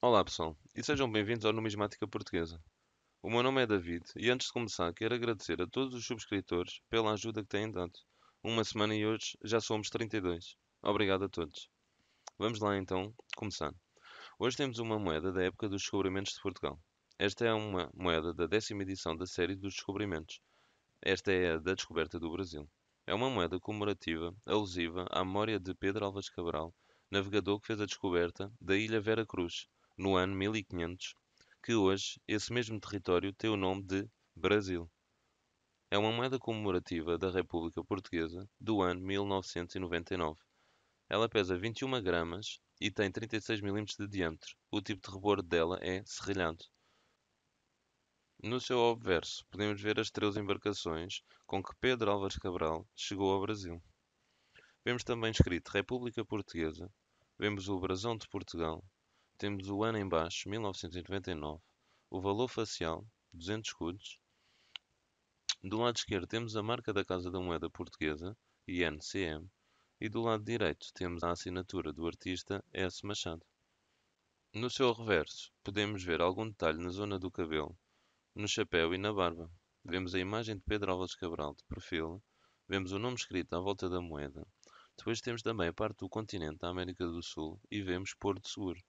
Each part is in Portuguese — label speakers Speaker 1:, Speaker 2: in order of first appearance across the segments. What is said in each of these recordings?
Speaker 1: Olá pessoal, e sejam bem-vindos ao Numismática Portuguesa. O meu nome é David e antes de começar quero agradecer a todos os subscritores pela ajuda que têm dado. Uma semana e hoje já somos 32. Obrigado a todos. Vamos lá então começar. Hoje temos uma moeda da época dos descobrimentos de Portugal. Esta é uma moeda da 10ª edição da série dos descobrimentos. Esta é a da descoberta do Brasil. É uma moeda comemorativa, alusiva à memória de Pedro Álvares Cabral, navegador que fez a descoberta da ilha Vera Cruz, no ano 1500, que hoje esse mesmo território tem o nome de Brasil. É uma moeda comemorativa da República Portuguesa do ano 1999. Ela pesa 21 gramas e tem 36 milímetros de diâmetro. O tipo de rebordo dela é serrilhado. No seu obverso, podemos ver as 13 embarcações com que Pedro Álvares Cabral chegou ao Brasil. Vemos também escrito República Portuguesa, vemos o brasão de Portugal, temos o ano em baixo, 1999, o valor facial, 200 escudos. Do lado esquerdo temos a marca da Casa da Moeda Portuguesa, INCM, e do lado direito temos a assinatura do artista S. Machado. No seu reverso, podemos ver algum detalhe na zona do cabelo, no chapéu e na barba. Vemos a imagem de Pedro Álvares Cabral de perfil, vemos o nome escrito à volta da moeda. Depois temos também a parte do continente da América do Sul e vemos Porto Seguro.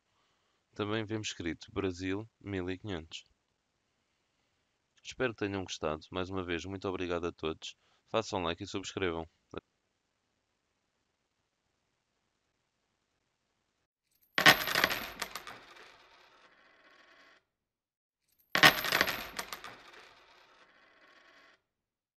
Speaker 1: Também vemos escrito Brasil 1500. Espero que tenham gostado. Mais uma vez, muito obrigado a todos. Façam like e subscrevam.